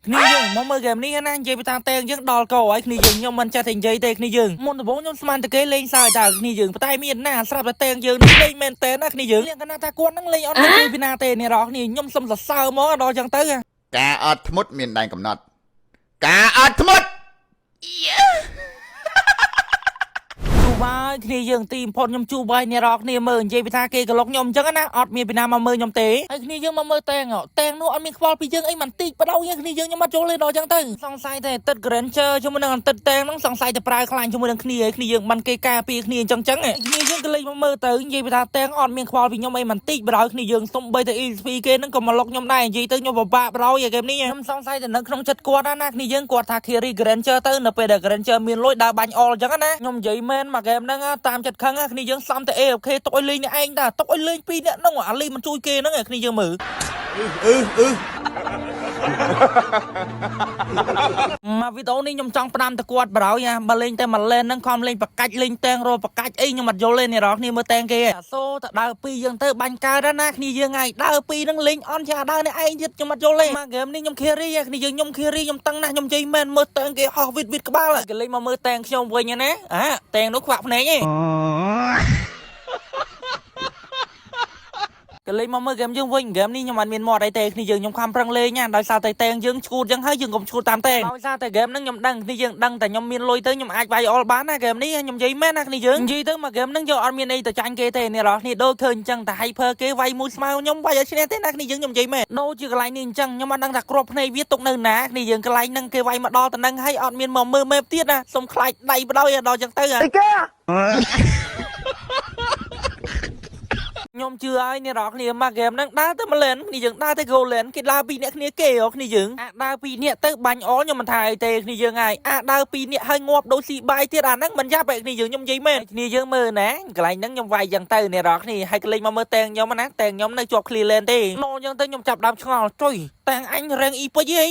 គ្នាយើងមកមើលហ្គេមនេះណានិយាយពីតាតែងយើងដល់កោឲ្យគ្នាយើងខ្ញុំមិនចេះតែនិយាយទេគ្នាយើងមុនដំបូងខ្ញុំស្មានតែគេលេងសើចតើគ្នាយើងតែមានណាស្រាប់តែតែងយើងនេះលេងមែនតើណាគ្នាយើងលៀងកណាថាគាត់នឹងលេងអត់និយាយពីណាទេនេះរកគ្នាខ្ញុំសុំសរសើរមកដល់ចឹងទៅការអត់ធ្មត់មានដែនកំណត់ការអត់ធ្មត់ជួបាយគ្នាយើងទីបំផុតខ្ញុំជួបាយនេះរកគ្នាមើលនិយាយពីថាគេក្លុកខ្ញុំអញ្ចឹងណាអត់មានពីណាមកមើលខ្ញុំទេហើយគ្នាយើងមកមើលតែងនោះអត់មានខ្វល់ពីយើងអីមិនតិចបដោគ្នាយើងខ្ញុំអត់ចូលលេងដល់អញ្ចឹងទៅសង្ស័យតែទឹក Granger ជាមួយនឹងទឹកតែងហ្នឹងសង្ស័យតែប្រើខ្លាញ់ជាមួយនឹងគ្នាយើងមិនគេការពារគ្នាអញ្ចឹងគ្នាយើងក៏លេងមកមើលទៅនិយាយពីថាតែងអត់មានខ្វល់ពីខ្ញុំអីមិនតិចបដោគ្នាយើងសុំបីតែ EXP គេហ្នឹងក៏មកលុកខ្ញុំដែរនិយាយទៅខ្ញុំពិបាកបដោយហ្គេមនេះខ្ញុំសង្ស័យតែនៅក្នុងចិត្តគាត់ណាគ្នាយើងគាត់ថា carry Granger ទៅនៅពេលដែល Granger មានលុយដើរបាញ់អល់អញ្ចឹងណាខ្ញុំនិយាយមែនមកហ្គេមហ្នឹងតាមចិត្តខឹងគ្នាយើងសំតែ AFK ទុកឲ្យលេងនេះឯងតាទុកឲ្យលេងពីរនាក់ហ្នឹងអាលីមិនជួយគេហ្នឹងគ្នាយើងមើលមកវីដេអូនេះខ្ញុំចង់ផ្ដាំទៅគាត់បរោយបើលេងតែមួយលេនហ្នឹងខំលេងបកាច់លេងតែងរបកាច់អីខ្ញុំអត់យល់ទេនេះរកគ្នាមើលតែងគេសូតដើរពីរយើងទៅបាញ់កើតណាគ្នាយើងហើយដើរពីរហ្នឹងលេងអន់ចាដើរនេះឯងទៀតខ្ញុំអត់យល់ទេមកហ្គេមនេះខ្ញុំ carry គ្នាយើងខ្ញុំ carry ខ្ញុំតឹងណាស់ខ្ញុំនិយាយមែនមើលតែងគេហោះវិតក្បាលគេលេងមកមើលតែងខ្ញុំវិញណាតែងនោះខ្វាក់ភ្នែកឯងក៏លេងមកមើលហ្គេមយើងវិញហ្គេមនេះខ្ញុំអត់មានមាត់អីទេគ្នាយើងខ្ញុំខំប្រឹងលេងណាដោយសារតែតែងយើងឈួតចឹងហើយយើងកុំឈួតតាមតែងដោយសារតែហ្គេមហ្នឹងខ្ញុំដឹងគ្នាយើងដឹងតែខ្ញុំមានលុយទៅខ្ញុំអាចវាយអល់បានណាហ្គេមនេះខ្ញុំនិយាយមែនណាគ្នាយើងនិយាយទៅមកហ្គេមហ្នឹងយើងអត់មានអីទៅចាញ់គេទេនេះរកគ្នាដូចឃើញចឹងតែ hyper គេវាយមួយស្មៅខ្ញុំវាយឲ្យឈ្នះទេណាគ្នាយើងខ្ញុំនិយាយមែនដូរជាកន្លែងនេះអញ្ចឹងខ្ញុំអត់ដឹងថាគ្រាប់ភ្នែកវាទុកនៅណាគ្នាយើងកន្លែងហ្នឹងគេវាយមកដល់ទៅហ្នឹងហើយអត់មានមកមើលមេបទៀតណាសុំខ្លាចដៃបដោយដល់ចឹងទៅអីគេខ្ញុំជឿហើយនេះរកគ្នាមកហ្គេមហ្នឹងដើរទៅមកលេនគ្នាយើងដើរទៅ go lane គេដើរពីរនាក់គ្នាគេគ្នាយើងដើរពីរនាក់ទៅបាញ់អល់ខ្ញុំមិនថាអីទេគ្នាយើងហើយដើរពីរនាក់ហើយងាប់ដូចស៊ីបាយទៀតហ្នឹងមិនយ៉ាប់ឯគ្នាយើងខ្ញុំនិយាយមែនគ្នាយើងមើលណាកន្លែងហ្នឹងខ្ញុំវាយចឹងទៅនេះរកគ្នាហើយកលេចមកមើលតែងខ្ញុំណាតែងខ្ញុំនៅជាប់ clear lane ទេណូចឹងទៅខ្ញុំចាប់ដើមឆ្ងល់ចុយតែងអញរែងអ៊ីពេចអី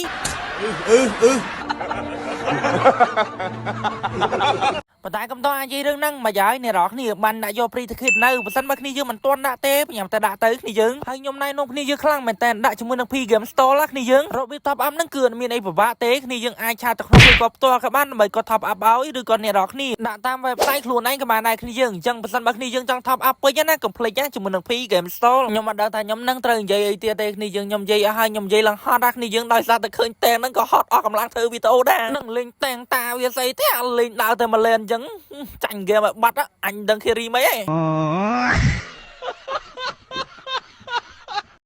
ប៉ុន្តែកំតអាចនិយាយរឿងហ្នឹងមកហើយនេះរកគ្នាបានដាក់យក free ticket នៅបើសិនបើគ្នាយើងមិនទាន់ដាក់ទេញ៉ាំតែដាក់ទៅគ្នាយើងហើយខ្ញុំណៃនោះគ្នាយើងខ្លាំងមែនតើដាក់ជាមួយនឹង P Game Store គ្នាយើងរបៀប top up ហ្នឹងគឺអត់មានអីពិបាកទេគ្នាយើងអាចឆាតទៅក្នុងឬក៏ផ្ទាល់ក៏បានដើម្បីគាត់ top up ឲ្យឬក៏អ្នករកគ្នាដាក់តាម website ខ្លួនឯងក៏បានដែរគ្នាយើងអញ្ចឹងបើសិនបើគ្នាយើងចង់ top up ពេញណាកុំភ្លេចជាមួយនឹង P Game Store ខ្ញុំអត់ដឹងថាខ្ញុំនឹងត្រូវនិយាយអីទៀតទេគ្នាយើងខ្ញុំនិយាយអស់ហើយខ្ញុំនិយាយឡើងហត់គ្នាយើងដោយសារតែឃើញតែងហ្នឹងក៏ហត់អស់កម្លាំងធ្វើវីដេអូដែរនឹងលេងតែងតាវាស្អីទេលេងដើរតែមកលេនអញ្ចឹងចាញ់ហ្គេមឲ្យបាត់អញដឹង carry មិនអី